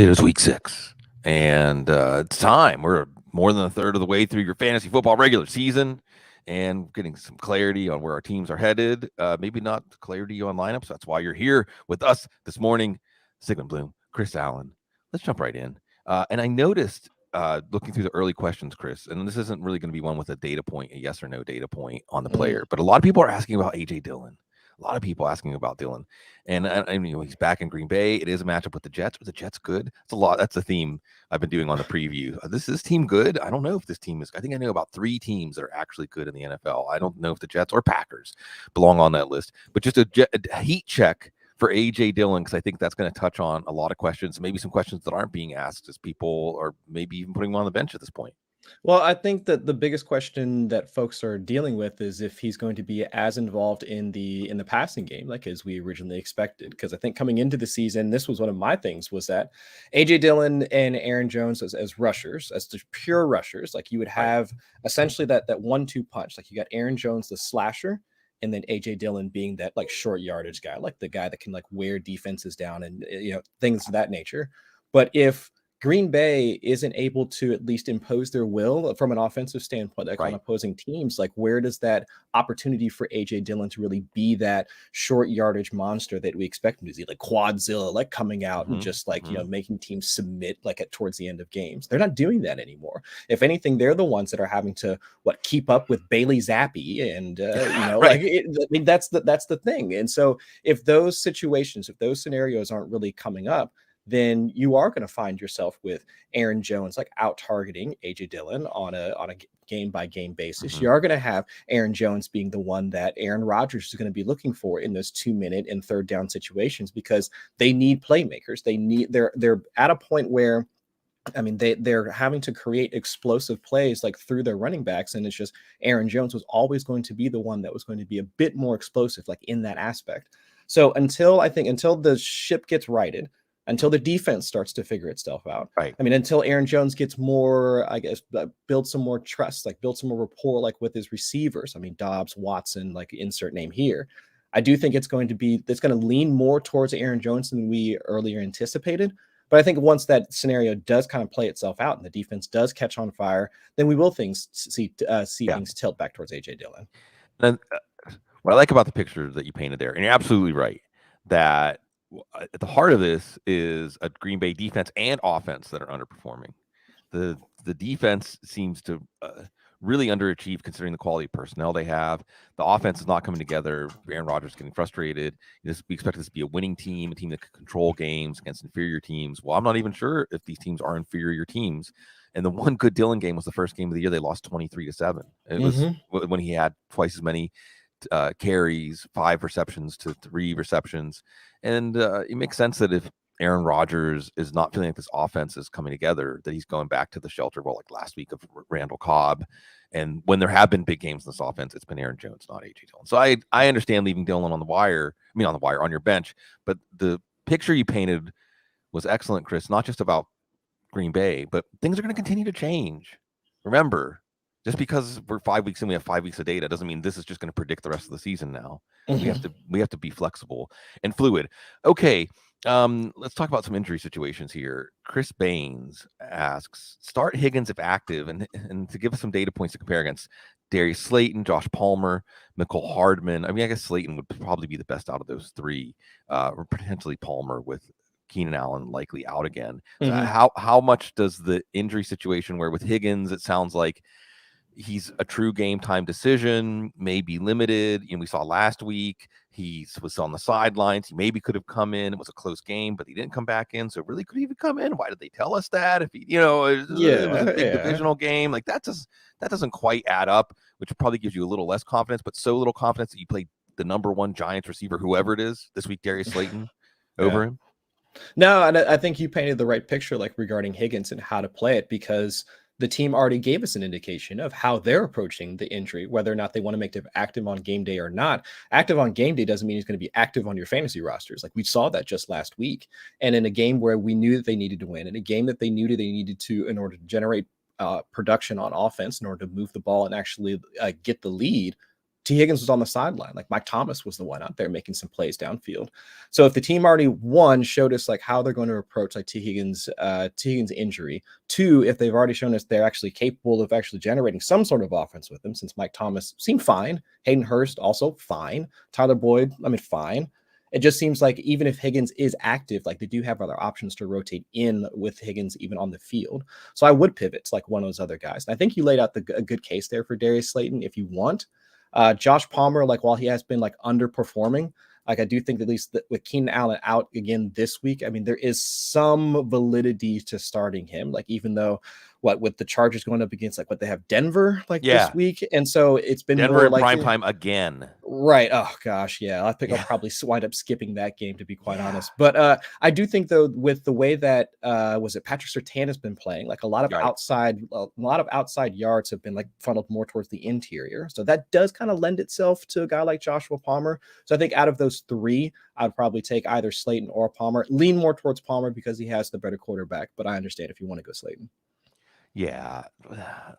It is week 6, and it's time. We're more than a third of the way through your fantasy football regular season, and getting some clarity on where our teams are headed. Maybe not clarity on lineups. That's why you're here with us this morning. Sigmund Bloom, Chris Allen. Let's jump right in. And I noticed looking through the early questions, Chris, and this isn't really going to be one with a data point, a yes or no data point on the player, but a lot of people are asking about AJ Dillon. A lot of people asking about Dillon, and he's back in Green Bay. It is a matchup with the Jets. Are the Jets good? That's a lot. That's a theme I've been doing on the preview. This team good? I don't know if this team is. I think I know about 3 teams that are actually good in the NFL. I don't know if the Jets or Packers belong on that list, but just a heat check for AJ Dillon, because I think that's going to touch on a lot of questions, maybe some questions that aren't being asked as people are maybe even putting him on the bench at this point. Well, I think that the biggest question that folks are dealing with is if he's going to be as involved in the passing game, like as we originally expected. Because I think coming into the season, this was one of my things, was that AJ Dillon and Aaron Jones as rushers, as the pure rushers, like you would have essentially that 1-2 punch. Like you got Aaron Jones, the slasher, and then AJ Dillon being that like short yardage guy, like the guy that can like wear defenses down and things of that nature. But if Green Bay isn't able to at least impose their will from an offensive standpoint, like on opposing teams, like where does that opportunity for AJ Dillon to really be that short yardage monster that we expect him to see, like Quadzilla, like coming out and just like, making teams submit like towards the end of games? They're not doing that anymore. If anything, they're the ones that are having to keep up with Bailey Zappi and, that's the thing. And so if those situations, if those scenarios aren't really coming up, then you are going to find yourself with Aaron Jones like out targeting AJ Dillon on a game by game basis. You are going to have Aaron Jones being the one that Aaron Rodgers is going to be looking for in those 2-minute and third down situations, because they need playmakers. They're at a point where, I mean, they're having to create explosive plays like through their running backs, and it's just Aaron Jones was always going to be the one that was going to be a bit more explosive, like in that aspect. So until the ship gets righted, until the defense starts to figure itself out. Right. I mean, until Aaron Jones gets more, I guess, build some more trust, like build some more rapport, like with his receivers. I mean, Dobbs, Watson, like insert name here. I do think it's going to lean more towards Aaron Jones than we earlier anticipated. But I think once that scenario does kind of play itself out and the defense does catch on fire, then we will see things tilt back towards AJ Dillon. And what I like about the picture that you painted there, and you're absolutely right, that at the heart of this is a Green Bay defense and offense that are underperforming. The defense seems to really underachieve considering the quality of personnel they have. The offense is not coming together. Aaron Rodgers is getting frustrated. We expect this to be a winning team, a team that can control games against inferior teams. Well, I'm not even sure if these teams are inferior teams. And the one good Dillon game was the first game of the year. They lost 23-7. It was when he had twice as many carries, 5 receptions to 3 receptions. And it makes sense that if Aaron Rodgers is not feeling like this offense is coming together, that he's going back to the shelter, like last week of Randall Cobb. And when there have been big games in this offense, it's been Aaron Jones, not AJ Dillon. So I understand leaving Dillon on your bench, but the picture you painted was excellent, Chris, not just about Green Bay, but things are going to continue to change. Remember, just because we're 5 weeks in, we have 5 weeks of data, doesn't mean this is just going to predict the rest of the season now. We have to be flexible and fluid. Okay, let's talk about some injury situations here. Chris Baines asks, start Higgins if active, and to give us some data points to compare against Darius Slayton, Josh Palmer, Mecole Hardman. I mean, I guess Slayton would probably be the best out of those 3, or potentially Palmer with Keenan Allen likely out again. How much does the injury situation, where with Higgins, it sounds like he's a true game time decision, maybe limited. We saw last week he was on the sidelines. He maybe could have come in. It was a close game, but he didn't come back in. So really, could he even come in? Why did they tell us that? If he, it was a big divisional game, like that doesn't quite add up, which probably gives you a little less confidence, but so little confidence that you played the number 1 Giants receiver, whoever it is, this week, Darius Slayton, over him. No, and I think you painted the right picture, like regarding Higgins and how to play it, because the team already gave us an indication of how they're approaching the injury, whether or not they want to make him active on game day or not. Active on game day doesn't mean he's going to be active on your fantasy rosters. Like we saw that just last week. And in a game where we knew that they needed to win, in a game that they knew that they needed to, in order to generate production on offense, in order to move the ball and actually get the lead, T. Higgins was on the sideline. Like Mike Thomas was the one out there making some plays downfield. So if the team already, one, showed us like how they're going to approach like T. Higgins injury, two, if they've already shown us they're actually capable of actually generating some sort of offense with him, since Mike Thomas seemed fine, Hayden Hurst also fine, Tyler Boyd, I mean, fine. It just seems like even if Higgins is active, like they do have other options to rotate in with Higgins even on the field. So I would pivot to like one of those other guys. And I think you laid out a good case there for Darius Slayton if you want. Josh Palmer, like while he has been like underperforming, like I do think at least that with Keenan Allen out again this week, I mean, there is some validity to starting him. Like even though with the Chargers going up against like what they have Denver like this week, and so it's been Denver more in like prime time again. Right. Oh gosh, yeah. I think I'll probably wind up skipping that game to be quite honest. But I do think though with the way that was it Patrick Surtain has been playing, like a lot of outside yards have been like funneled more towards the interior. So that does kind of lend itself to a guy like Joshua Palmer. So I think out of those three, I'd probably take either Slayton or Palmer. Lean more towards Palmer because he has the better quarterback, but I understand if you want to go Slayton. Yeah,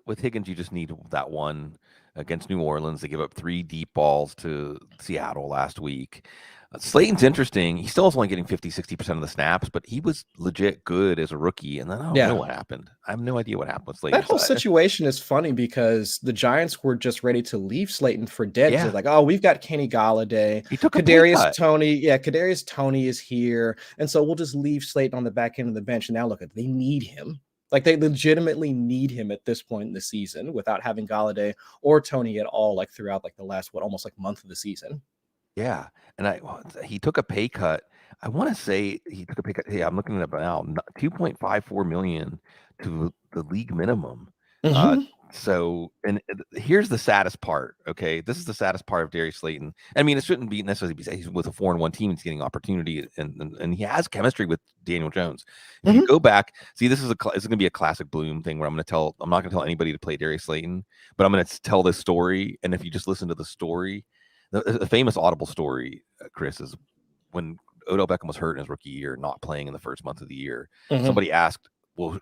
with Higgins, you just need that one against New Orleans. They give up 3 deep balls to Seattle last week. Slayton's interesting. He's still only getting 50-60% of the snaps, but he was legit good as a rookie. And then I don't know what happened. I have no idea what happened with Slayton. That whole situation is funny because the Giants were just ready to leave Slayton for dead. Yeah. They're like, oh, we've got Kenny Golladay. He took Kadarius Toney. Yeah, Kadarius Toney is here. And so we'll just leave Slayton on the back end of the bench. And now look, they need him. Like they legitimately need him at this point in the season without having Golladay or Toney at all, like throughout like the last, almost like month of the season. Yeah. And he took a pay cut. I want to say he took a pay cut. Yeah, I'm looking at it now. $2.54 million to the league minimum. So, and here's the saddest part. Okay, this is the saddest part of Darius Slayton. I mean, it shouldn't be necessarily because he's with a 4-1 team. He's getting opportunity, and he has chemistry with Daniel Jones. If you go back, see, this is going to be a classic Bloom thing where I'm not going to tell anybody to play Darius Slayton, but I'm going to tell this story. And if you just listen to the story, the famous Audible story, Chris, is when Odell Beckham was hurt in his rookie year, not playing in the first month of the year. Somebody asked, "Well,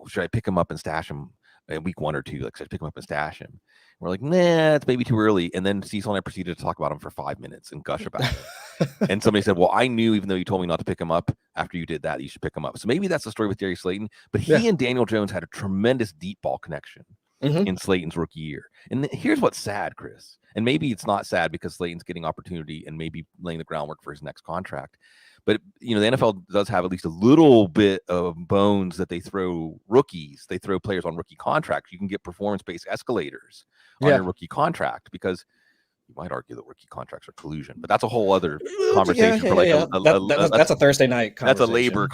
should I pick him up and stash him?" In week 1 or 2, like, so I pick him up and stash him. We're like, nah, it's maybe too early. And then Cecil and I proceeded to talk about him for 5 minutes and gush about it. And somebody said, well, I knew, even though you told me not to pick him up after you did that, you should pick him up. So maybe that's the story with Darius Slayton. But he and Daniel Jones had a tremendous deep ball connection in Slayton's rookie year. And here's what's sad, Chris. And maybe it's not sad because Slayton's getting opportunity and maybe laying the groundwork for his next contract. But, the NFL does have at least a little bit of bones that they throw rookies. They throw players on rookie contracts. You can get performance-based escalators on your rookie contract because you might argue that rookie contracts are collusion. But that's a whole other conversation for like that's a Thursday night conversation. That's a labor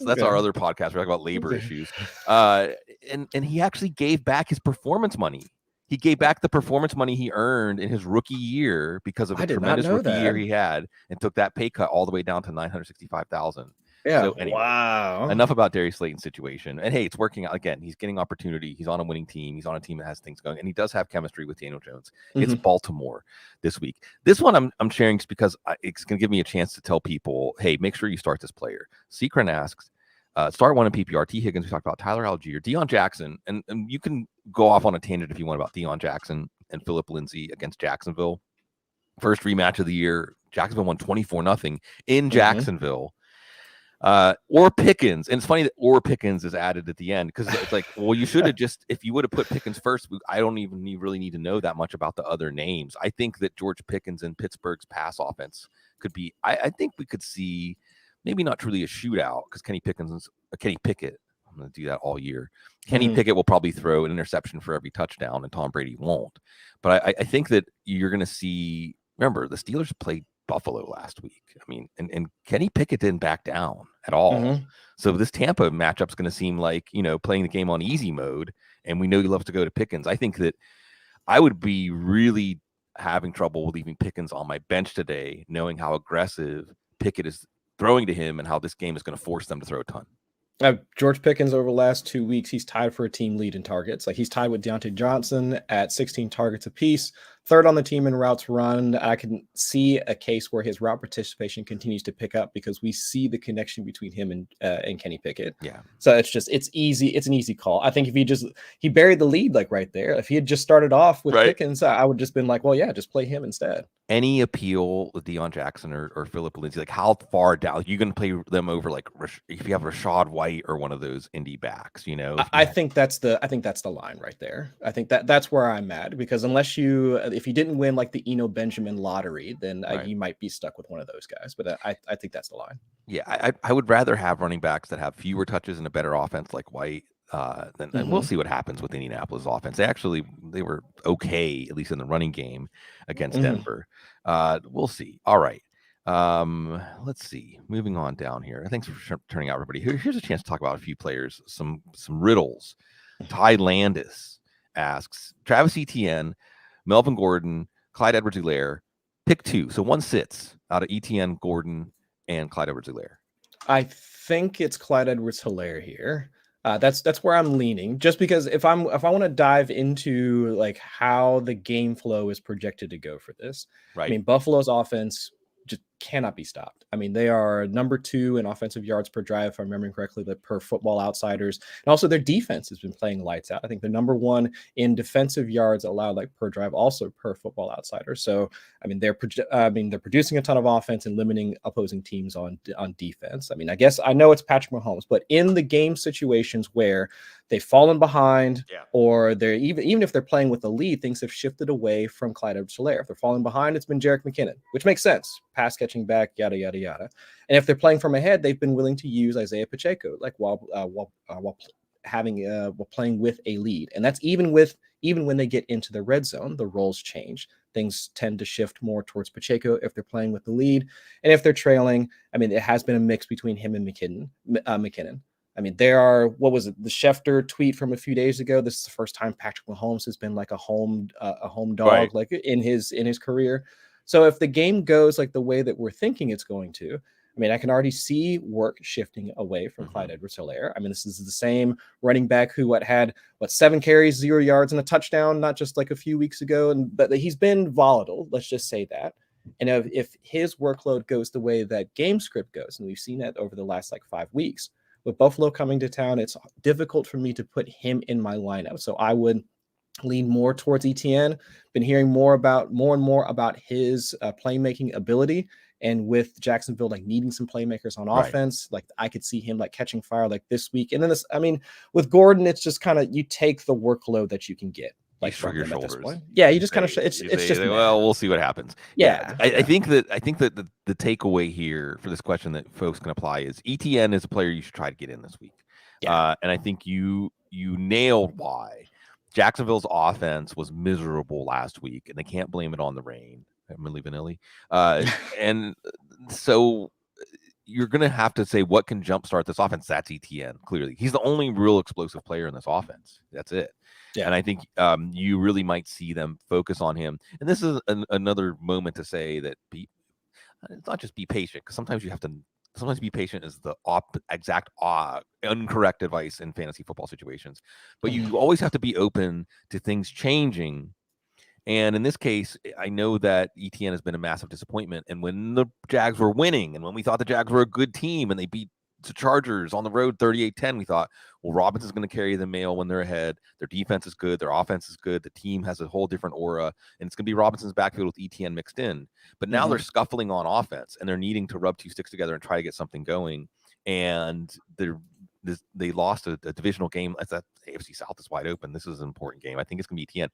that's our other podcast. We talk about labor issues. And he actually gave back his performance money. He gave back the performance money he earned in his rookie year because of a tremendous rookie year he had, and took that pay cut all the way down to $965,000. Yeah. So anyway, wow. Enough about Darius Slayton's situation. And hey, it's working out again. He's getting opportunity. He's on a winning team. He's on a team that has things going, and he does have chemistry with Daniel Jones. It's Baltimore this week. This one I'm sharing just because it's going to give me a chance to tell people, hey, make sure you start this player. Secret asks, start one in PPR. T. Higgins, we talked about Tyler Algier, Deion Jackson, and you can go off on a tangent if you want about Deion Jackson and Phillip Lindsay against Jacksonville. First rematch of the year. Jacksonville won 24-0 in Jacksonville. Or Pickens. And it's funny that or Pickens is added at the end because it's like, well, you should have just, if you would have put Pickens first, I don't even really need to know that much about the other names. I think that George Pickens and Pittsburgh's pass offense could be, I think we could see maybe not truly a shootout because Kenny Pickett, I'm going to do that all year. Kenny Pickett will probably throw an interception for every touchdown, and Tom Brady won't. But I think that you're going to see, remember, the Steelers played Buffalo last week. I mean, and Kenny Pickett didn't back down at all. So this Tampa matchup is going to seem like, playing the game on easy mode, and we know you love to go to Pickens. I think that I would be really having trouble with leaving Pickens on my bench today, knowing how aggressive Pickett is throwing to him and how this game is going to force them to throw a ton. George Pickens over the last 2 weeks, he's tied for a team lead in targets. Like he's tied with Deontay Johnson at 16 targets apiece. third on the team in routes run. I can see a case where his route participation continues to pick up because we see the connection between him and Kenny Pickett. Yeah. So it's easy. It's an easy call. I think if he buried the lead like right there. If he had just started off with Pickens, I would just been like, well, yeah, just play him instead. Any appeal with Deion Jackson or Philip Lindsay, like how far down you can play them over? Like if you have Rashad White or one of those indie backs, I think that's the line right there. I think that's where I'm at, because if you didn't win like the Eno Benjamin lottery, then you might be stuck with one of those guys. But I think that's the line. Yeah, I would rather have running backs that have fewer touches and a better offense like White. And we'll see what happens with Indianapolis offense. They were okay, at least in the running game against Denver. We'll see. All right. Let's see. Moving on down here. Thanks for turning out, everybody. Here's a chance to talk about a few players, some riddles. Ty Landis asks Travis Etienne, Melvin Gordon, Clyde Edwards-Helaire. Pick two. So one sits out of Etienne, Gordon, and Clyde Edwards-Helaire. I think it's Clyde Edwards-Helaire here. That's where I'm leaning, just because if I want to dive into like how the game flow is projected to go for this, right? I mean, Buffalo's offense just cannot be stopped. I mean, they are number 2 in offensive yards per drive, if I'm remembering correctly, but per Football Outsiders. And also their defense has been playing lights out. I think they're number 1 in defensive yards allowed, like per drive, also per Football Outsiders. So, I mean, they're producing a ton of offense and limiting opposing teams on defense. I mean, I guess I know it's Patrick Mahomes, but in the game situations where they've fallen behind, or they're even if they're playing with the lead, things have shifted away from Clyde Edwards-Helaire. If they're falling behind, it's been Jerick McKinnon, which makes sense. Pass catching back, yada yada yada. And if they're playing from ahead, they've been willing to use Isaiah Pacheco, like while playing with a lead. And that's even when they get into the red zone, the roles change. Things tend to shift more towards Pacheco if they're playing with the lead, and if they're trailing, I mean, it has been a mix between him and McKinnon. I mean, there are, what was it, the Schefter tweet from a few days ago? This is the first time Patrick Mahomes has been like a home dog, like in his career. So if the game goes like the way that we're thinking it's going to, I mean, I can already see work shifting away from Clyde Edwards-Helaire. I mean, this is the same running back who had 7 carries, 0 yards, and a touchdown, not just like a few weeks ago. But he's been volatile. Let's just say that. And if his workload goes the way that game script goes, and we've seen that over the last like 5 weeks, with Buffalo coming to town, it's difficult for me to put him in my lineup. So I would lean more towards Etienne. Been hearing more and more about his playmaking ability. And with Jacksonville like needing some playmakers on offense, like I could see him like catching fire like this week. And then with Gordon, it's just kind of you take the workload that you can get. Like shrug your shoulders. Yeah, you just kind of it's just well, we'll see what happens. Yeah, I think that the takeaway here for this question that folks can apply is ETN is a player you should try to get in this week. And I think you nailed why Jacksonville's offense was miserable last week, and they can't blame it on the rain. Milli Vanilli. And so you're going to have to say what can jumpstart this offense. That's ETN, clearly. He's the only real explosive player in this offense. That's it. Yeah. And I think you really might see them focus on him. And this is another moment to say that it's not just be patient, because sometimes be patient is the exact incorrect advice in fantasy football situations. But you always have to be open to things changing. And in this case, I know that ETN has been a massive disappointment. And when the Jags were winning, and when we thought the Jags were a good team and they beat the Chargers on the road 38-10, we thought, well, Robinson's going to carry the mail when they're ahead. Their defense is good. Their offense is good. The team has a whole different aura. And it's going to be Robinson's backfield with ETN mixed in. But now they're scuffling on offense, and they're needing to rub 2 sticks together and try to get something going. And they lost a divisional game. That AFC South is wide open. This is an important game. I think it's going to be ETN.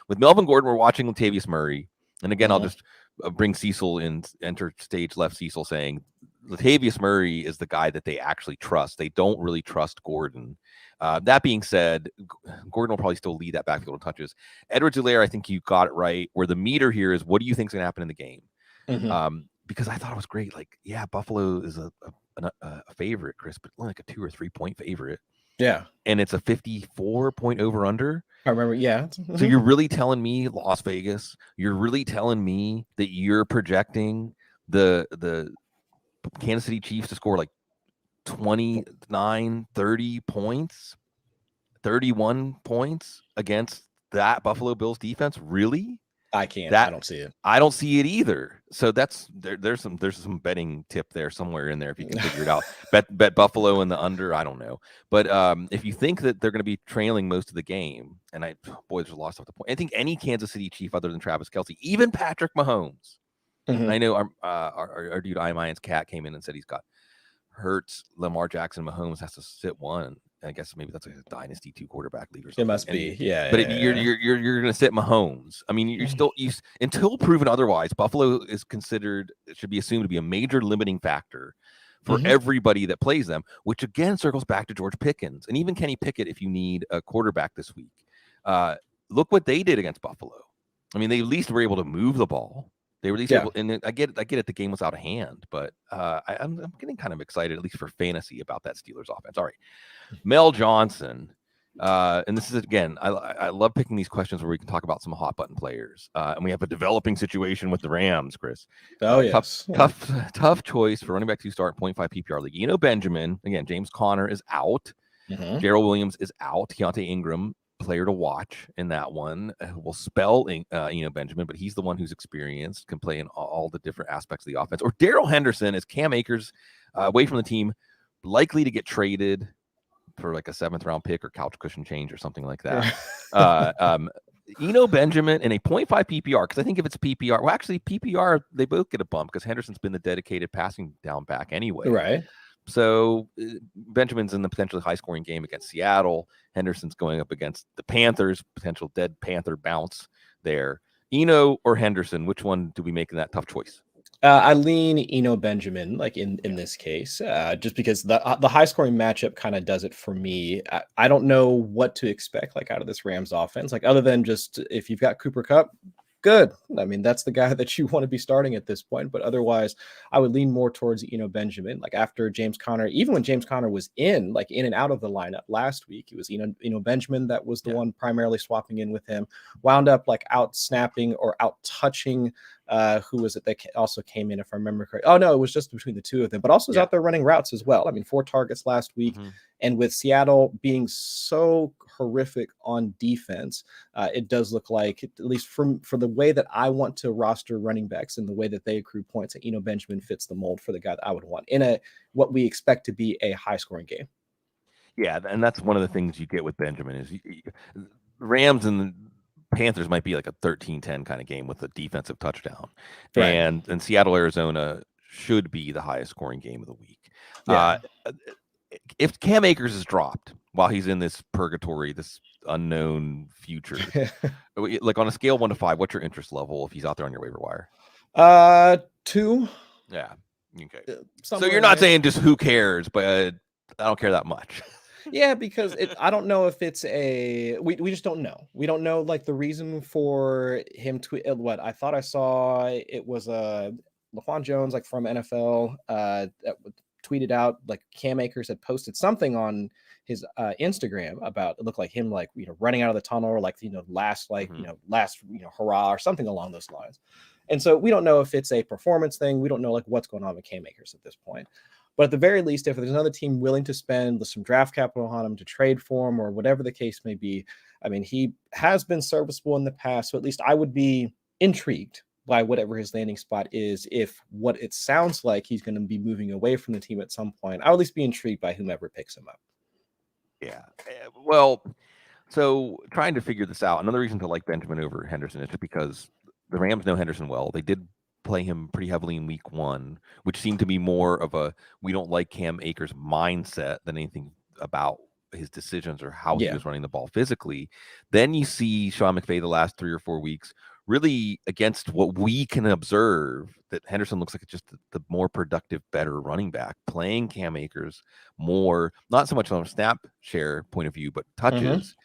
With Melvin Gordon, we're watching Latavius Murray. And again, I'll just bring Cecil in, enter stage left Cecil, saying Latavius Murray is the guy that they actually trust. They don't really trust Gordon. That being said, Gordon will probably still lead that backfield in touches. Edwards-Helaire, I think you got it right. Where the meter here is, what do you think is going to happen in the game? Because I thought it was great. Like, yeah, Buffalo is a favorite, Chris, but only like a 2 or 3 point favorite. Yeah. And it's a 54 point over under. I remember. Yeah. So you're really telling me, Las Vegas, you're really telling me that you're projecting the Kansas City Chiefs to score like 29, 30 points, 31 points against that Buffalo Bills defense? Really? I can't. That I don't see it. I don't see it either. So there's some betting tip there somewhere in there if you can figure it out. Bet Buffalo in the under. I don't know, but if you think that they're going to be trailing most of the game, and there's a lot of stuff to point. I think any Kansas City Chief other than Travis Kelce, even Patrick Mahomes. Mhm. I know our dude Iron's cat came in and said he's got Hurts, Lamar Jackson, Mahomes has to sit one. I guess maybe that's a dynasty 2 quarterback league or something. It must be, yeah. But you're going to sit Mahomes. I mean, you're still until proven otherwise. Buffalo is considered, it should be assumed to be a major limiting factor for everybody that plays them, which again circles back to George Pickens and even Kenny Pickett. If you need a quarterback this week, look what they did against Buffalo. I mean, they at least were able to move the ball. They were at least able, and I get it. The game was out of hand, but I'm getting kind of excited, at least for fantasy, about that Steelers offense. All right, Mel Johnson, and this is again, I love picking these questions where we can talk about some hot button players, and we have a developing situation with the Rams, Chris. Yes, tough choice for running back 2 start 0.5 PPR league. Benjamin again. James Conner is out. Gerald Williams is out. Keontae Ingram, player to watch in that one. Will spell Benjamin, but he's the one who's experienced, can play in all the different aspects of the offense. Or Darrell Henderson is Cam Akers away from the team, likely to get traded for like a 7th round pick or couch cushion change or something like that. Benjamin in a 0.5 PPR, because I think if it's PPR, well, actually PPR, they both get a bump because Henderson's been the dedicated passing down back anyway. Right. So Benjamin's in the potentially high-scoring game against Seattle. Henderson's going up against the Panthers, potential dead Panther bounce there. Or Henderson, which one do we make in that tough choice? I lean Benjamin, like in this case, just because the high-scoring matchup kind of does it for me. I don't know what to expect like out of this Rams offense, like other than just if you've got Cooper Kupp, good. I mean, that's the guy that you want to be starting at this point. But otherwise, I would lean more towards Benjamin. Like after James Conner, even when James Conner was in and out of the lineup last week, it was Benjamin that was the one primarily swapping in with him. Wound up like out snapping or out touching. Who was it that also came in, if I remember correctly? Oh no, it was just between the two of them, but also was out there running routes as well. I mean, 4 targets last week. And with Seattle being so horrific on defense, it does look like, at least for the way that I want to roster running backs and the way that they accrue points, that Benjamin fits the mold for the guy that I would want in what we expect to be a high-scoring game. Yeah, and that's one of the things you get with Benjamin is the Rams and the Panthers might be like a 13-10 kind of game with a defensive touchdown. Right. And Seattle, Arizona should be the highest scoring game of the week. Yeah. If Cam Akers is dropped while he's in this purgatory, this unknown future, like on a scale 1 to 5, what's your interest level if he's out there on your waiver wire? 2. Yeah. Okay. So you're not saying just who cares, but I don't care that much. Yeah, because I don't know if it's we just don't know. We don't know like the reason for him what I thought I saw it was Laquan Jones like from NFL that tweeted out like Cam Akers had posted something on his Instagram about it looked like him like running out of the tunnel or like last hurrah or something along those lines. And so we don't know if it's a performance thing. We don't know like what's going on with Cam Akers at this point. But at the very least, if there's another team willing to spend some draft capital on him to trade for him or whatever the case may be, I mean, he has been serviceable in the past. So at least I would be intrigued by whatever his landing spot is. If what it sounds like he's going to be moving away from the team at some point, I would at least be intrigued by whomever picks him up. Yeah. Well, so trying to figure this out, another reason to like Benjamin over Henderson is just because the Rams know Henderson well. They did play him pretty heavily in week 1, which seemed to be more of a we don't like Cam Akers mindset than anything about his decisions or how he was running the ball physically. Then you see Sean McVay the last 3 or 4 weeks really against what we can observe that Henderson looks like just the more productive, better running back, playing Cam Akers more, not so much on a snap share point of view, but touches.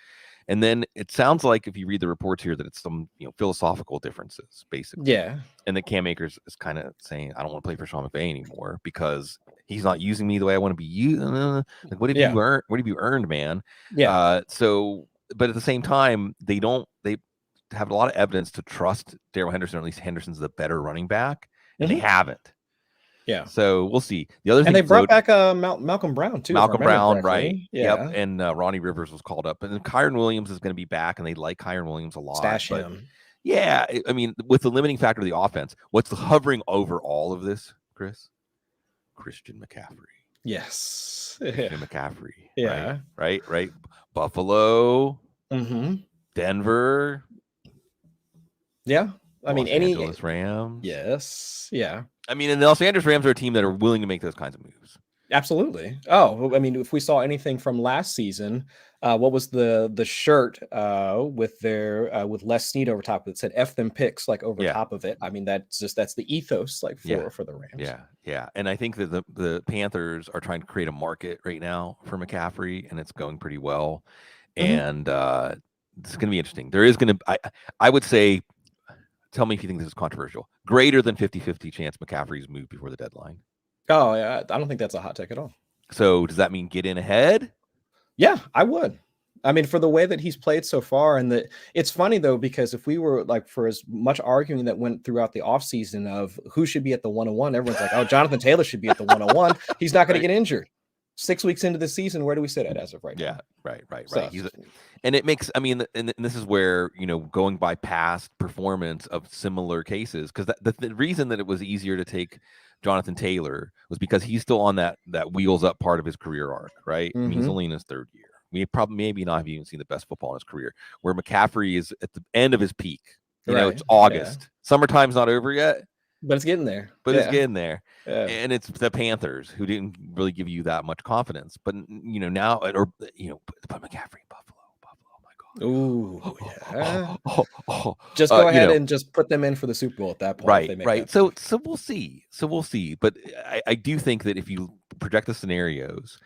And then it sounds like if you read the reports here that it's some philosophical differences basically. Yeah. And that Cam Akers is kind of saying, I don't want to play for Sean McVay anymore because he's not using me the way I want to be used. Like what have you earned? What have you earned, man? Yeah. But at the same time, they have a lot of evidence to trust Darrell Henderson, or at least Henderson's the better running back, and they haven't. Yeah. So we'll see. The other thing, and they brought back Malcolm Brown too. Malcolm Brown, right? Yeah. Yep. And Ronnie Rivers was called up, and then Kyron Williams is going to be back, and they like Kyron Williams a lot. Stash him. Yeah, I mean, with the limiting factor of the offense, what's hovering over all of this, Chris? Christian McCaffrey. Yes. Christian McCaffrey. Yeah. Right. Buffalo, Denver, Yeah. I mean, Los Angeles Rams. yes. Yeah. I mean, and the Los Angeles Rams are a team that are willing to make those kinds of moves. Absolutely. Oh, I mean, if we saw anything from last season, what was the shirt with their with Les Snead over top that said "F them picks" like over top of it? I mean, that's the ethos like for the Rams. Yeah. And I think that the Panthers are trying to create a market right now for McCaffrey, and it's going pretty well. And it's going to be interesting. There is going to, I would say, tell me if you think this is controversial, greater than 50-50 chance McCaffrey's moved before the deadline. Oh, yeah. I don't think that's a hot take at all. So does that mean get in ahead? Yeah, I would. I mean, for the way that he's played so far, and it's funny though, because if we were like, for as much arguing that went throughout the offseason of who should be at the 101, everyone's like, oh, Jonathan Taylor should be at the 101. He's not going to get injured. 6 weeks into the season, where do we sit at as of right now? Right. So, and it makes, I mean, and this is where, going by past performance of similar cases, because the reason that it was easier to take Jonathan Taylor was because he's still on that wheels up part of his career arc, right? I mean, he's only in his third year. We maybe not have even seen the best football in his career, where McCaffrey is at the end of his peak. It's August. Yeah. Summertime's not over yet. But it's getting there. It's getting there. Yeah. And it's the Panthers who didn't really give you that much confidence. But, now, put McCaffrey in Buffalo. Ooh, yeah. Just go ahead and just put them in for the Super Bowl at that point. Right. So we'll see. But I do think that if you project the scenarios,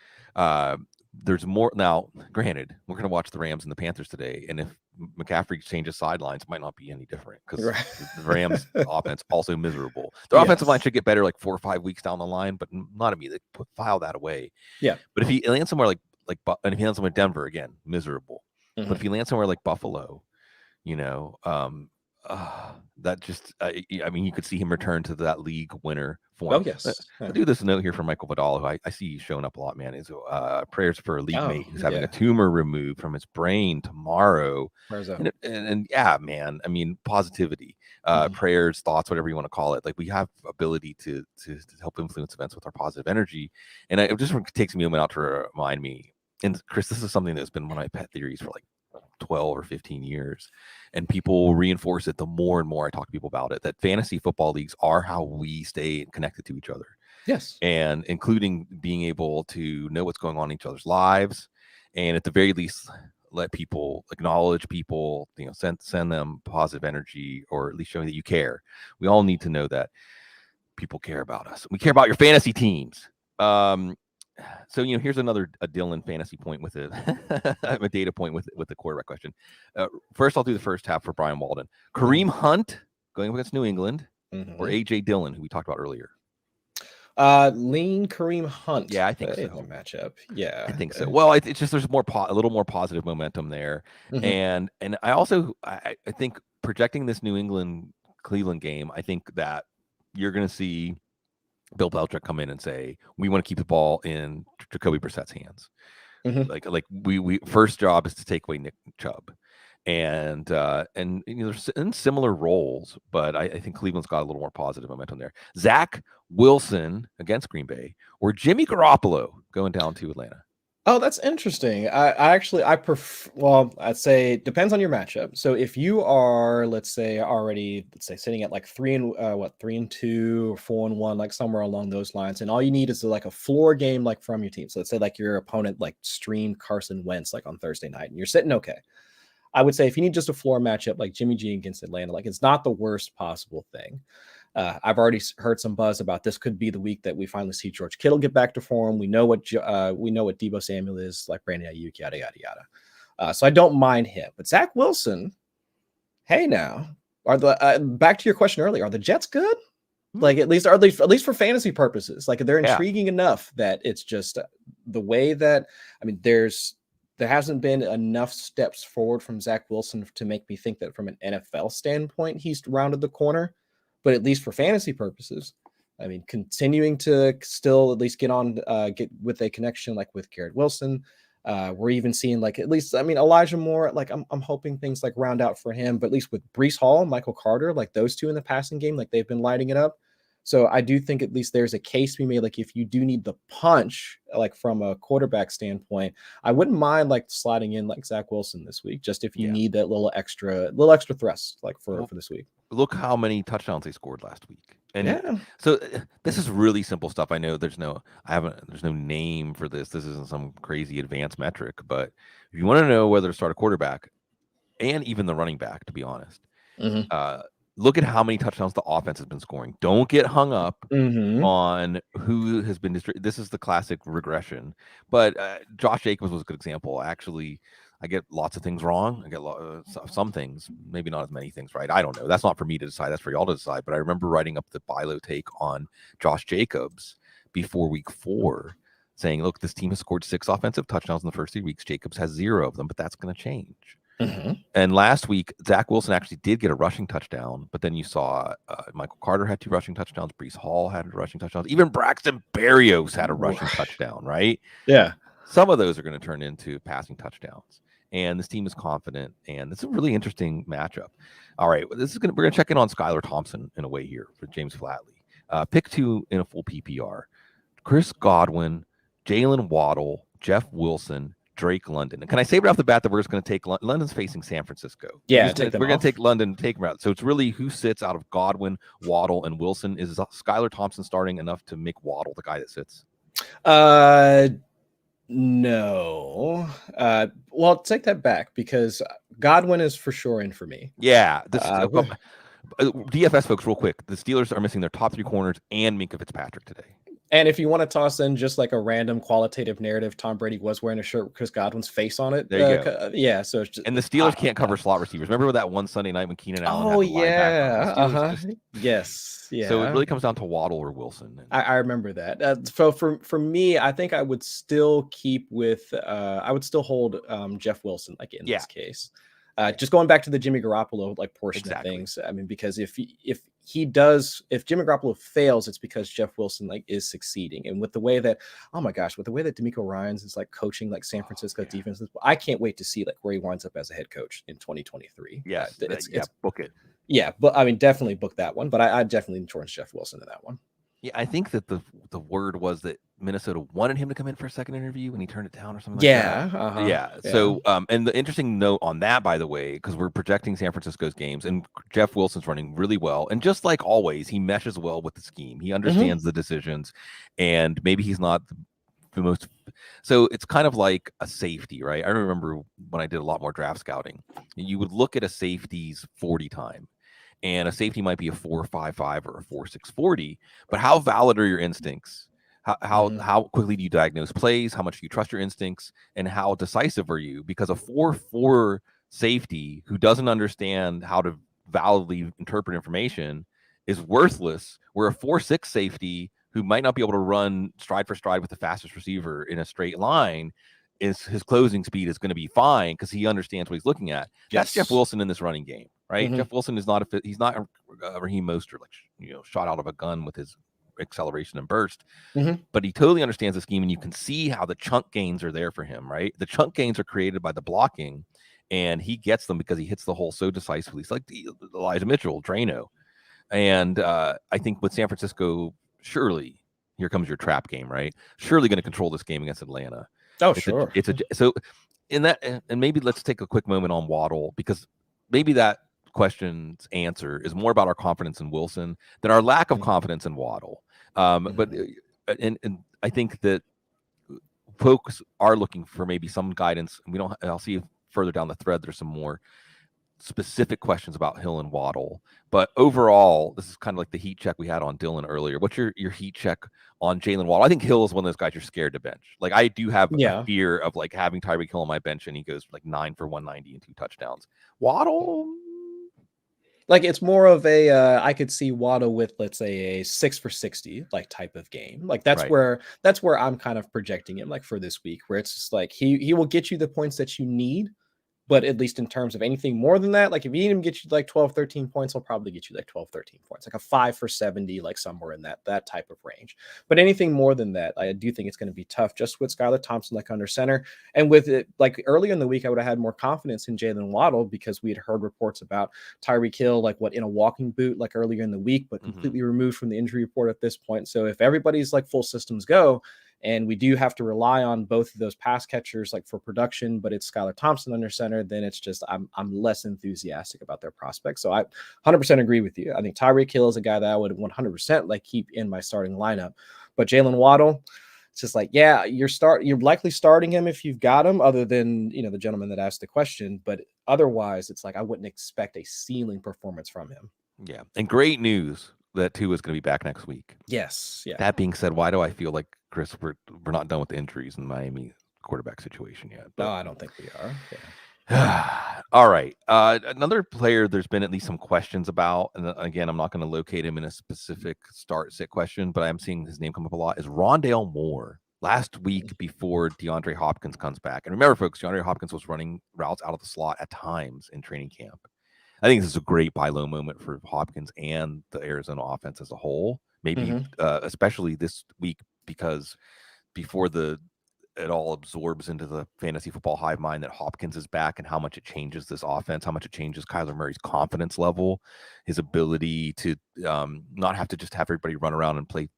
there's more. Now, granted, we're going to watch the Rams and the Panthers today. And if McCaffrey changes sidelines, it might not be any different because the Rams offense also miserable. Their offensive line should get better like 4 or 5 weeks down the line, but not immediately. File that away. Yeah. But if he lands somewhere and if he lands somewhere Denver, again, miserable. But if he lands somewhere like Buffalo, that just, I mean, you could see him return to that league winner form. Oh, yes. I'll do this note here from Michael Vidal, who I see showing up a lot, man. Is prayers for a league mate who's having a tumor removed from his brain tomorrow. And yeah, man, I mean, positivity, prayers, thoughts, whatever you want to call it. Like, we have ability to help influence events with our positive energy. And it just takes me a moment out to remind me. And Chris, this is something that's been one of my pet theories for like 12 or 15 years, and people reinforce it the more and more I talk to people about it, that fantasy football leagues are how we stay connected to each other. Yes. And including being able to know what's going on in each other's lives, and at the very least let people acknowledge people, send them positive energy, or at least showing that you care. We all need to know that people care about us. We care about your fantasy teams. So, here's another Dillon fantasy point with a data point with the quarterback question. First, I'll do the first half for Brian Walden. Kareem Hunt going against New England, or AJ Dillon, who we talked about earlier. Lean Kareem Hunt. Yeah, I think so. Matchup. Yeah, I think so. Well, it's just there's a little more positive momentum there, and I also I think projecting this New England Cleveland game, I think that you're going to see Bill Belichick come in and say, we want to keep the ball in Jacoby Brissett's hands. Like we first job is to take away Nick Chubb, and there's in similar roles, but I think Cleveland's got a little more positive momentum there. Zach Wilson against Green Bay, or Jimmy Garoppolo going down to Atlanta. Oh, that's interesting. I prefer. Well, I'd say it depends on your matchup. So if you are, let's say, sitting at like 3-2 or 4-1, like somewhere along those lines, and all you need is like a floor game, like from your team. So let's say like your opponent like streamed Carson Wentz like on Thursday night, and you're sitting okay. I would say if you need just a floor matchup like Jimmy G against Atlanta, like it's not the worst possible thing. I've already heard some buzz about this could be the week that we finally see George Kittle get back to form. We know what Deebo Samuel is, like Brandon Ayuk, yada yada yada. So I don't mind him. But Zach Wilson, hey now, are the back to your question earlier? Are the Jets good? Like at least for fantasy purposes, like they're intriguing enough that it's just the way that there hasn't been enough steps forward from Zach Wilson to make me think that from an NFL standpoint he's rounded the corner. But at least for fantasy purposes, continuing to still at least get with a connection like with Garrett Wilson, We're even seeing like at least, I mean, Elijah Moore, like I'm hoping things like round out for him, but at least with Breece Hall, Michael Carter, like those two in the passing game, like they've been lighting it up. So I do think at least there's a case to be made. Like if you do need the punch, like from a quarterback standpoint, I wouldn't mind like sliding in like Zach Wilson this week, just if you need that little extra thrust, like for this week. Look how many touchdowns they scored last week. And so this is really simple stuff. I know there's no name for this. This isn't some crazy advanced metric, but if you want to know whether to start a quarterback and even the running back, to be honest, look at how many touchdowns the offense has been scoring. Don't get hung up on who has been distributed. This is the classic regression. But Josh Jacobs was a good example. Actually, I get lots of things wrong. I get some things, maybe not as many things right. I don't know. That's not for me to decide. That's for y'all to decide. But I remember writing up the Bilo take on Josh Jacobs before week 4, saying, look, this team has scored 6 offensive touchdowns in the first 3 weeks. Jacobs has 0 of them, but that's going to change. And last week, Zach Wilson actually did get a rushing touchdown, but then you saw Michael Carter had 2 rushing touchdowns. Breece Hall had a rushing touchdown. Even Braxton Berrios had a rushing touchdown, right? Yeah. Some of those are going to turn into passing touchdowns. And this team is confident, and it's a really interesting matchup. All right, we're going to check in on Skylar Thompson in a way here for James Flatley. Pick 2 in a full PPR: Chris Godwin, Jalen Waddle, Jeff Wilson, Drake London. And can I say right off the bat that we're just going to take London's facing San Francisco? Yeah, we're going to take London, take them out. So it's really who sits out of Godwin, Waddle, and Wilson. Is Skylar Thompson starting enough to make Waddle the guy that sits? No. Well, take that back because Godwin is for sure in for me. Yeah. DFS folks, real quick. The Steelers are missing their top 3 corners and Minkah Fitzpatrick today. And if you want to toss in just like a random qualitative narrative, Tom Brady was wearing a shirt with Chris Godwin's face on it. There you go. Yeah. So it's just, and the Steelers can't cover slot receivers. Remember that one Sunday night when Keenan Allen had the linebacker? Yes. Yeah. So it really comes down to Waddle or Wilson. I remember that. So for me, I think I would still keep with I would still hold Jeff Wilson like in this case. Just going back to the Jimmy Garoppolo like portion of things. I mean, because if Jimmy Garoppolo fails, it's because Jeff Wilson like is succeeding. And with the way that, oh my gosh, with the way that DeMeco Ryans is like coaching like San Francisco defense, I can't wait to see like where he winds up as a head coach in 2023. Yeah, it's book it. Yeah, but I mean, definitely book that one. But I definitely towards Jeff Wilson in that one. Yeah, I think that the word was that Minnesota wanted him to come in for a second interview and he turned it down or something like that. Yeah. So, and the interesting note on that, by the way, because we're projecting San Francisco's games and Jeff Wilson's running really well. And just like always, he meshes well with the scheme. He understands the decisions, and maybe he's not the most. So it's kind of like a safety, right? I remember when I did a lot more draft scouting, you would look at a safety's 40 time. And a safety might be a 4.55 or a 4.6 40, but how valid are your instincts? How quickly do you diagnose plays? How much do you trust your instincts? And how decisive are you? Because a 4.4 safety who doesn't understand how to validly interpret information is worthless, where a 4.6 safety who might not be able to run stride for stride with the fastest receiver in a straight line, his closing speed is going to be fine because he understands what he's looking at. That's Jeff Wilson in this running game, right? Jeff Wilson is not he's not a Raheem Mostert, like shot out of a gun with his acceleration and burst, but he totally understands the scheme, and you can see how the chunk gains are there for him, right? The chunk gains are created by the blocking, and he gets them because he hits the hole so decisively. It's like Elijah Mitchell, Drano, and I think with San Francisco, surely here comes your trap game, right? Surely going to control this game against Atlanta. Oh, sure. So in that, and maybe let's take a quick moment on Waddle, because maybe that question's answer is more about our confidence in Wilson than our lack of confidence in Waddle. But I think that folks are looking for maybe some guidance. I'll see if further down the thread there's some more specific questions about Hill and Waddle, but overall, this is kind of like the heat check we had on Dillon earlier. What's your heat check on Jalen Waddle? I think Hill is one of those guys you're scared to bench. Like, I do have a fear of like having Tyreek Hill on my bench and he goes like 9 for 190 and 2 touchdowns. Waddle, like, it's more of a I could see Waddle with, let's say, a 6 for 60 like type of game. Like that's where I'm kind of projecting him like for this week, where it's just like he will get you the points that you need, But at least in terms of anything more than that, like if you need him to get you like 12, 13 points, he'll probably get you like 12, 13 points, like a 5 for 70, like somewhere in that type of range. But anything more than that, I do think it's going to be tough just with Skylar Thompson like under center. And with it, like earlier in the week, I would have had more confidence in Jalen Waddle because we had heard reports about Tyreek Hill, like in a walking boot, like earlier in the week, but completely removed from the injury report at this point. So if everybody's like full systems go, and we do have to rely on both of those pass catchers like for production, but it's Skylar Thompson under center, then it's just I'm less enthusiastic about their prospects. So I 100% agree with you. I think Tyreek Hill is a guy that I would 100% like keep in my starting lineup. But Jalen Waddle, it's just like, yeah, you're likely starting him if you've got him, other than the gentleman that asked the question. But otherwise, it's like I wouldn't expect a ceiling performance from him. Yeah, and great news that Tua is going to be back next week. Yes. Yeah. That being said, why do I feel like, Chris, we're not done with the injuries in the Miami quarterback situation yet? No, I don't think we are. Yeah. All right. Another player there's been at least some questions about, and again, I'm not going to locate him in a specific start-sit question, but I'm seeing his name come up a lot, is Rondale Moore. Last week before DeAndre Hopkins comes back. And remember, folks, DeAndre Hopkins was running routes out of the slot at times in training camp. I think this is a great buy low moment for Hopkins and the Arizona offense as a whole. Maybe especially this week, because before it all absorbs into the fantasy football hive mind that Hopkins is back and how much it changes this offense, how much it changes Kyler Murray's confidence level, his ability to not have to just have everybody run around and play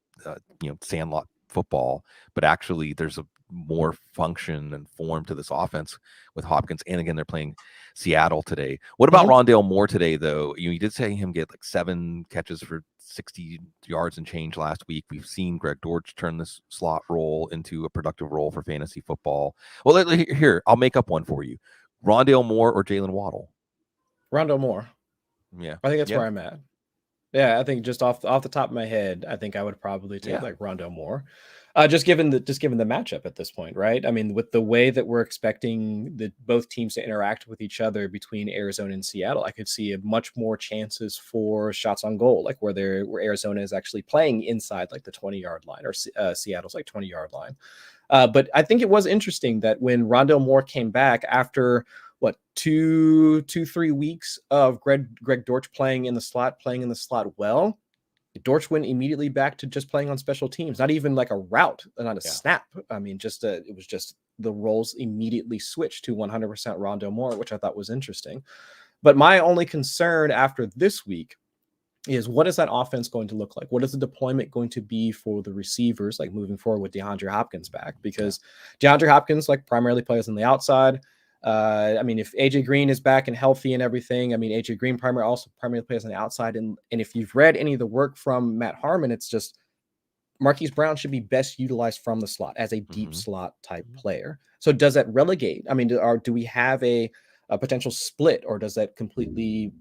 sandlot football, but actually there's a more function and form to this offense with Hopkins. And again, they're playing Seattle today. What about Rondale Moore today, though? You did say him get like 7 catches for 60 yards and change last week. We've seen Greg Dortch turn this slot role into a productive role for fantasy football. Well, here, I'll make up one for you. Rondale Moore or Jalen Waddle? Rondale Moore. Yeah. I think that's where I'm at. Yeah, I think just off the top of my head, I think I would probably take like Rondale Moore. Just given the matchup at this point, right? I mean, with the way that we're expecting both teams to interact with each other between Arizona and Seattle, I could see much more chances for shots on goal, like where Arizona is actually playing inside like the 20-yard line, or Seattle's like 20-yard line. But I think it was interesting that when Rondale Moore came back after 2-3 weeks of Greg Dortch playing in the slot well, Dortch went immediately back to just playing on special teams, not even like a route, not a snap. I mean, it was just the roles immediately switched to 100% Rondale Moore, which I thought was interesting. But my only concern after this week is, what is that offense going to look like? What is the deployment going to be for the receivers, like moving forward with DeAndre Hopkins back? Because DeAndre Hopkins like primarily plays on the outside. I mean, if AJ Green is back and healthy and everything, I mean, AJ Green primarily plays on the outside. And if you've read any of the work from Matt Harmon, it's just Marquise Brown should be best utilized from the slot as a deep slot type player. So does that relegate? I mean, do we have a potential split, or does that completely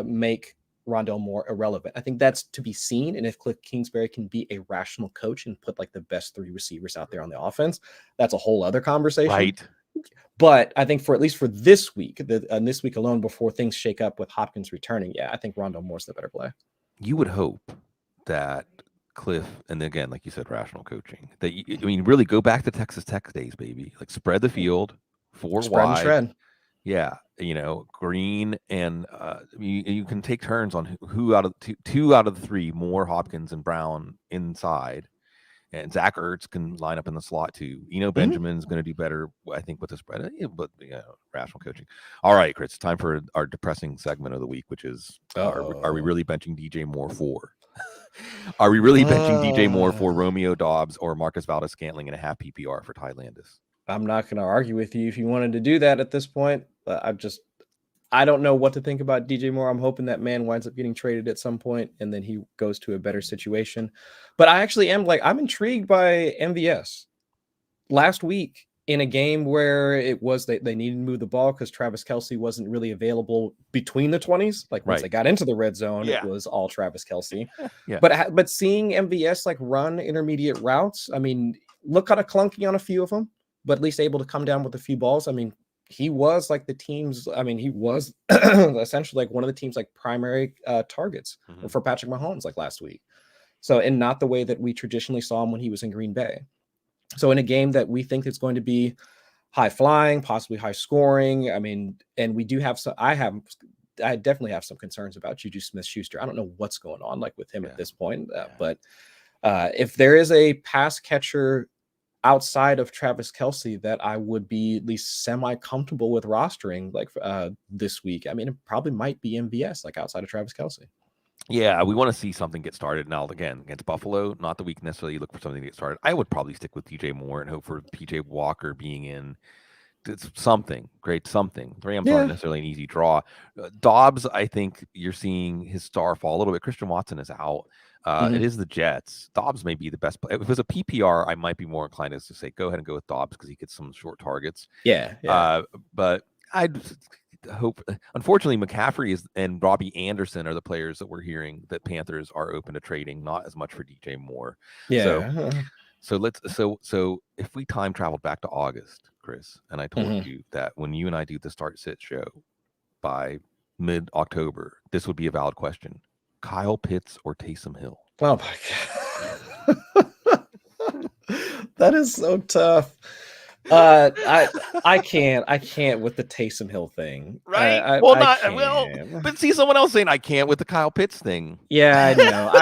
make Rondale Moore irrelevant? I think that's to be seen. And if Cliff Kingsbury can be a rational coach and put like the best 3 receivers out there on the offense, that's a whole other conversation. Right. But I think at least for this week, this week alone, before things shake up with Hopkins returning, I think Rondale Moore's the better play. You would hope that Cliff, and again, like you said, rational coaching, that really go back to Texas Tech days, baby. Like spread the field, 4 spread wide. And shred. Yeah, Green and you can take turns on who out of two out of the 3 more Hopkins and Brown inside. And Zach Ertz can line up in the slot too. Benjamin's going to do better, I think, with the spread. But rational coaching. All right, Chris, it's time for our depressing segment of the week, which is are we really benching DJ Moore for? Are we really benching DJ Moore for Romeo Dobbs or Marcus Valdez-Scantling in a half PPR for Ty Landis? I'm not going to argue with you if you wanted to do that at this point. I don't know what to think about DJ Moore. I'm hoping that man winds up getting traded at some point and then he goes to a better situation. But I actually I'm intrigued by MVS. Last week in a game where it was they needed to move the ball because Travis Kelce wasn't really available between the 20s. Like once they got into the red zone, it was all Travis Kelce. But seeing MVS like run intermediate routes, I mean, look kind of clunky on a few of them, but at least able to come down with a few balls. I mean, he was like he was essentially like one of the team's like primary targets for Patrick Mahomes like last week. So, and not the way that we traditionally saw him when he was in Green Bay. So in a game that we think is going to be high flying, possibly high scoring. I mean, and we do have some. I definitely have some concerns about Juju Smith-Schuster. I don't know what's going on like with him at this point, but if there is a pass catcher outside of Travis Kelce that I would be at least semi-comfortable with rostering like this week, I mean, it probably might be MVS, like outside of Travis Kelce. Yeah, we want to see something get started now. Again, against Buffalo, not that we can necessarily look for something to get started. I would probably stick with DJ Moore and hope for PJ Walker being in. It's something great, something. The Rams aren't necessarily an easy draw. Dobbs, I think you're seeing his star fall a little bit. Christian Watson is out. It is the Jets. Dobbs may be the best play. If it was a PPR, I might be more inclined to say go ahead and go with Dobbs because he gets some short targets. But I'd hope. Unfortunately, McCaffrey and Robbie Anderson are the players that we're hearing that Panthers are open to trading. Not as much for DJ Moore. So if we time traveled back to August, Chris, and I told you that when you and I do the start sit show by mid-October, this would be a valid question. Kyle Pitts or Taysom Hill? Oh my God. That is so tough. I can't with the Taysom Hill thing. Right. But see someone else saying I can't with the Kyle Pitts thing. Yeah, I know.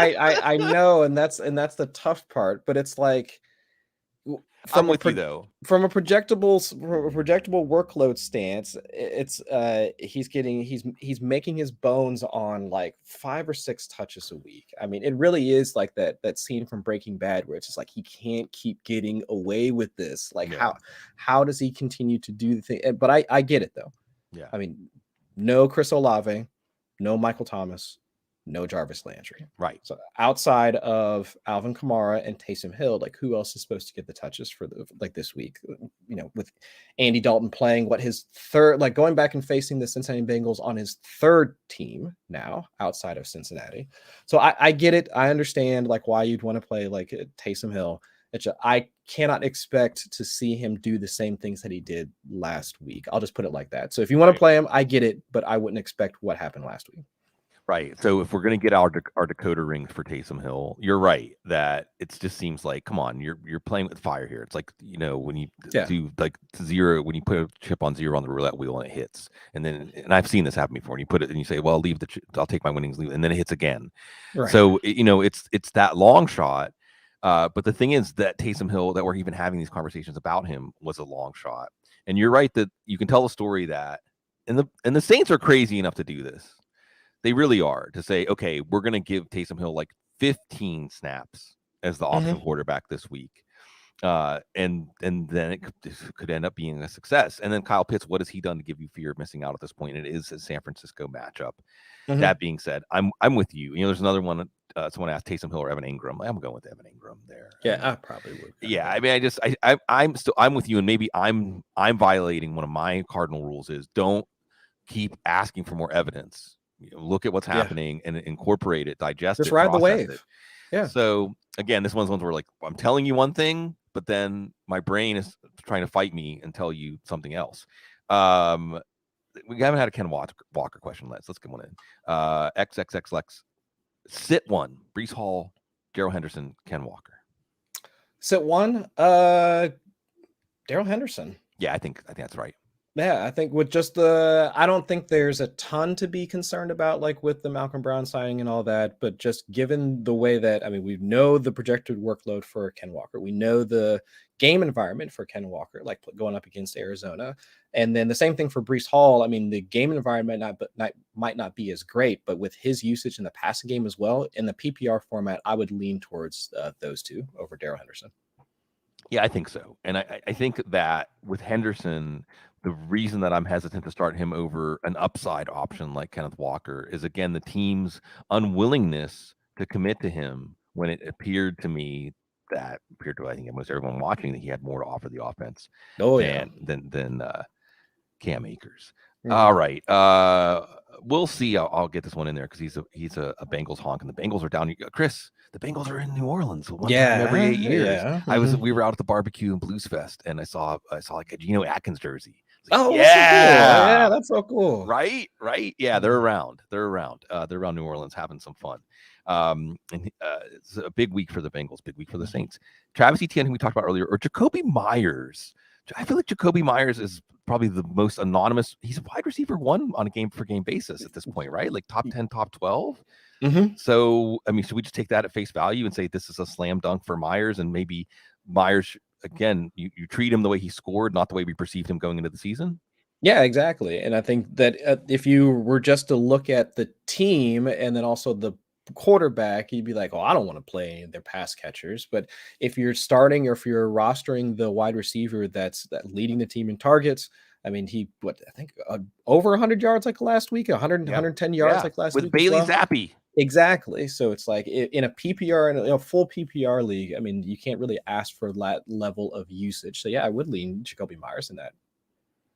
I know, and that's the tough part, but it's like I'm with you though. From a projectable workload stance, it's he's making his bones on like 5 or 6 touches a week. I mean, it really is like that scene from Breaking Bad where it's just like he can't keep getting away with this. Like how does he continue to do the thing? But I get it though. Yeah. I mean, no Chris Olave, no Michael Thomas, no Jarvis Landry. Right. So outside of Alvin Kamara and Taysom Hill, like who else is supposed to get the touches for this week? You know, with Andy Dalton playing his third, like going back and facing the Cincinnati Bengals on his third team now outside of Cincinnati. So I get it. I understand like why you'd want to play like Taysom Hill. I cannot expect to see him do the same things that he did last week. I'll just put it like that. So if you want to play him, I get it, but I wouldn't expect what happened last week. Right. So if we're going to get our decoder rings for Taysom Hill, you're right that it just seems like, come on, you're playing with fire here. It's like, you know, when you do like 0, when you put a chip on 0 on the roulette wheel and it hits, and I've seen this happen before. And you put it and you say, well, leave I'll take my winnings, leave, and then it hits again. Right. So you know, it's that long shot. But the thing is that Taysom Hill, that we're even having these conversations about him, was a long shot. And you're right that you can tell a story that, and the Saints are crazy enough to do this. They really are, to say, okay, we're going to give Taysom Hill like 15 snaps as the option quarterback this week. And then it could end up being a success. And then Kyle Pitts, what has he done to give you fear of missing out at this point? It is a San Francisco matchup. That being said, I'm with you. You know, there's another one. Someone asked Taysom Hill or Evan Ingram. I'm going with Evan Ingram there. Yeah, I probably would. Yeah, I mean, I'm with you, and maybe I'm violating one of my cardinal rules is don't keep asking for more evidence. You know, look at what's happening and incorporate it, digest it, just ride the wave. Yeah. So again, this one's where like I'm telling you one thing, but then my brain is trying to fight me and tell you something else. We haven't had a Ken Walker question. Let's get one in. XXX Lex. Sit one. Breece Hall, Darrell Henderson, Ken Walker. Sit one. Darrell Henderson. Yeah, I think that's right. Yeah, I think with just I don't think there's a ton to be concerned about, like with the Malcolm Brown signing and all that, but just given the way that, I mean, we know the projected workload for Ken Walker. We know the game environment for Ken Walker, like going up against Arizona. And then the same thing for Breece Hall. I mean, the game environment might not be as great, but with his usage in the passing game as well, in the PPR format, I would lean towards those two over Darrell Henderson. Yeah, I think so. And I think that with Henderson, the reason that I'm hesitant to start him over an upside option like Kenneth Walker is, again, the team's unwillingness to commit to him when it appeared to I think almost everyone watching that he had more to offer the offense than Cam Akers. All right. We'll see. I'll get this one in there because he's a Bengals honk, and the Bengals are down. Chris, the Bengals are in New Orleans one time every 8 years. Yeah. We were out at the barbecue and Blues Fest, and I saw like a Geno Atkins jersey. Like, oh, yeah, that's so cool. Right. Yeah, they're around. They're around New Orleans having some fun. And it's a big week for the Bengals, big week for the Saints. Travis Etienne, who we talked about earlier, or Jacoby Myers. I feel like Jacoby Myers is probably the most anonymous. He's a wide receiver 1 on a game for game basis at this point, right? Like top 10, top 12. Mm-hmm. So, I mean, should we just take that at face value and say this is a slam dunk for Myers, and maybe Myers, again, you treat him the way he scored, not the way we perceived him going into the season? Yeah, exactly. And I think that if you were just to look at the team and then also the quarterback, you'd be like, oh, I don't want to play any of their pass catchers. But if you're starting or if you're rostering the wide receiver that's leading the team in targets, I mean, I think over 100 yards like last week, 100, 110 yards like last with week. Bailey as well. Zappi. Exactly. So it's like in a PPR and a full PPR league, I mean, you can't really ask for that level of usage. So yeah, I would lean Jacoby Myers in that.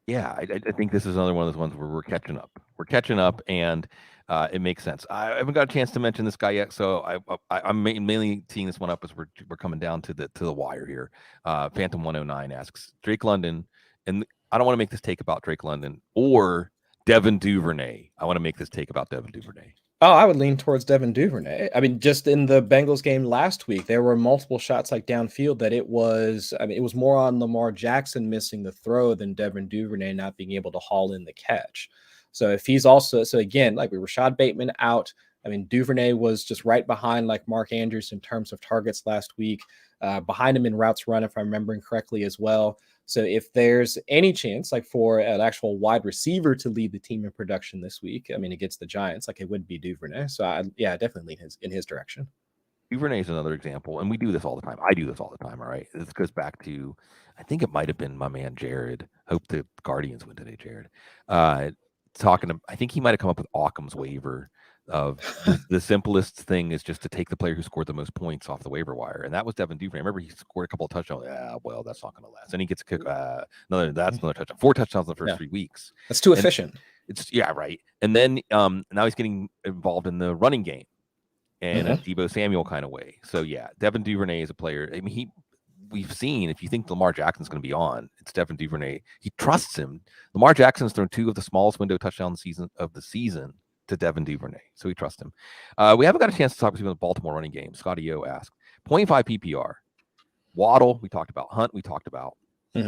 Yeah, I think this is another one of those ones where we're catching up. We're catching up, and it makes sense. I haven't got a chance to mention this guy yet, so I'm mainly teeing this one up as we're coming down to the wire here. Phantom 109 asks Drake London, and I don't want to make this take about Drake London or Devin Duvernay. I want to make this take about Devin Duvernay. Oh, I would lean towards Devin Duvernay. I mean, just in the Bengals game last week, there were multiple shots like downfield that it was more on Lamar Jackson missing the throw than Devin Duvernay not being able to haul in the catch. So if he's also, again, like Rashad Bateman out, I mean, Duvernay was just right behind like Mark Andrews in terms of targets last week, behind him in routes run, if I'm remembering correctly as well. So if there's any chance, like for an actual wide receiver to lead the team in production this week, I mean, against the Giants, like it would be Duvernay. So I definitely lean in his direction. Duvernay is another example, and we do this all the time. I do this all the time. All right, this goes back to, I think it might have been my man Jared. Hope the Guardians win today, Jared. I think he might have come up with Occam's waiver of the simplest thing is just to take the player who scored the most points off the waiver wire, and that was Devin Duvernay. I remember he scored a couple of touchdowns. Yeah, well, that's not going to last. And he gets a kick. Another touchdown. 4 touchdowns in the first 3 weeks. That's too efficient. It's right. And then now he's getting involved in the running game in a Deebo Samuel kind of way. So yeah, Devin Duvernay is a player. I mean, we've seen, if you think Lamar Jackson's going to be on, it's Devin Duvernay. He trusts him. Lamar Jackson's thrown 2 of the smallest window touchdowns of the season to Devin Duvernay, so we trust him. We haven't got a chance to talk about the Baltimore running game. Scotty O asked, 0.5 PPR. Waddle, we talked about. Hunt, we talked about.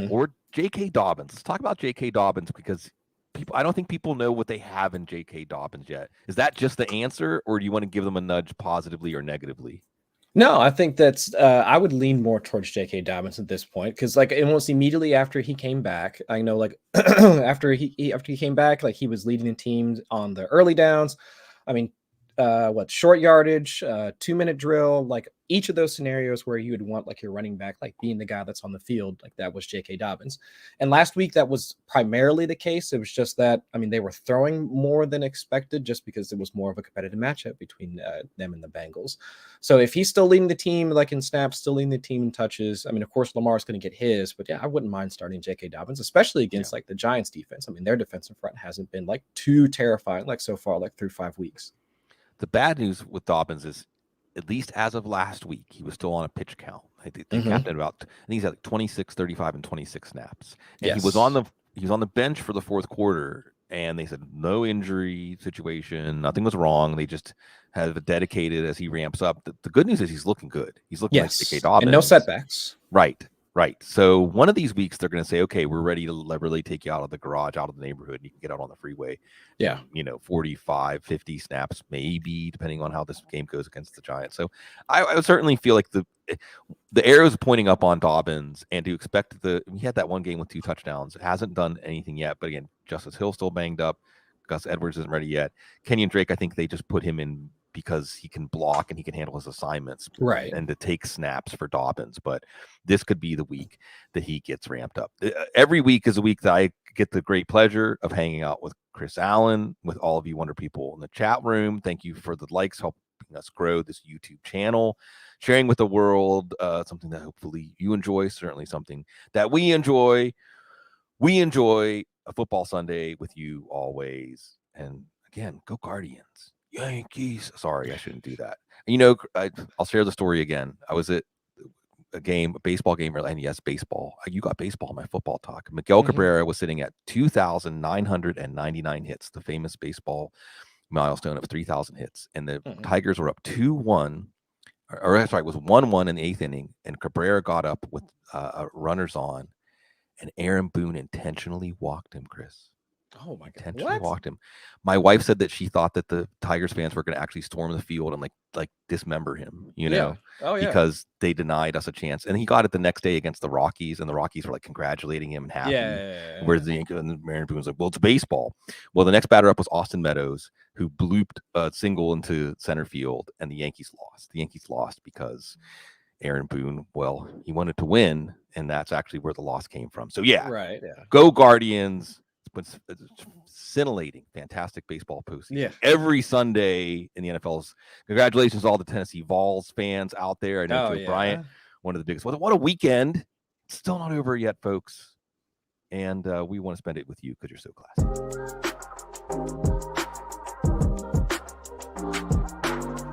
Or J.K. Dobbins. Let's talk about J.K. Dobbins because I don't think people know what they have in J.K. Dobbins yet. Is that just the answer, or do you want to give them a nudge positively or negatively? No, I think that's I would lean more towards J.K. Dobbins at this point because like almost immediately after he came back, I know like after he came back, like he was leading the team on the early downs. I mean, short yardage, 2-minute drill, like each of those scenarios where you would want like your running back, like being the guy that's on the field, like that was J.K. Dobbins. And last week, that was primarily the case. It was just that, I mean, they were throwing more than expected just because it was more of a competitive matchup between them and the Bengals. So if he's still leading the team, like in snaps, still leading the team in touches, I mean, of course, Lamar's going to get his, but yeah, I wouldn't mind starting J.K. Dobbins, especially against like the Giants defense. I mean, their defensive front hasn't been like too terrifying, like so far, like through 5 weeks. The bad news with Dobbins is, at least as of last week, he was still on a pitch count. They capped at about, I think he's at like 26, 35, and 26 snaps. And he was on the bench for the fourth quarter, and they said no injury situation, nothing was wrong. They just have it dedicated as he ramps up. The good news is he's looking good. He's looking like J.K. Dobbins. And no setbacks. Right. So one of these weeks, they're going to say, okay, we're ready to really take you out of the garage, out of the neighborhood. And you can get out on the freeway. Yeah. 45, 50 snaps, maybe, depending on how this game goes against the Giants. So I would certainly feel like the arrow's pointing up on Dobbins, and to expect he had that one game with 2 touchdowns. It hasn't done anything yet. But again, Justice Hill's still banged up. Gus Edwards isn't ready yet. Kenyon Drake, I think they just put him in because he can block and he can handle his assignments, right? And to take snaps for Dobbins. But this could be the week that he gets ramped up. Every week is a week that I get the great pleasure of hanging out with Chris Allen, with all of you wonder people in the chat room. Thank you for the likes, helping us grow this YouTube channel, sharing with the world something that hopefully you enjoy, certainly something that we enjoy. We enjoy a football Sunday with you always. And again, go Guardians. Yankees. Sorry, I shouldn't do that. I'll share the story again. I was at a baseball game, and yes, baseball. You got baseball in my football talk. Miguel Cabrera was sitting at 2,999 hits, the famous baseball milestone of 3,000 hits. And the Tigers were up 2-1, it was 1-1 in the 8th inning, and Cabrera got up with runners on. and Aaron Boone intentionally walked him, Chris. Oh my God! Intentionally What? walked him. My wife said that she thought that the Tigers fans were going to actually storm the field and like dismember him, you know, Oh yeah. because they denied us a chance. And he got it the next day against the Rockies, and the Rockies were like congratulating him and happy. Yeah. Whereas the Aaron Boone was like, well, it's baseball. Well, the next batter up was Austin Meadows, who blooped a single into center field, and the Yankees lost. The Yankees lost because Aaron Boone, well, he wanted to win, and that's actually where the loss came from. So yeah, Right. Yeah. go Guardians. It's scintillating, fantastic baseball postseason. Yeah. Every Sunday in the NFL's. Congratulations to all the Tennessee Vols fans out there. I know Joe Bryant, one of the biggest. What a weekend. It's still not over yet, folks. And we want to spend it with you because you're so classy.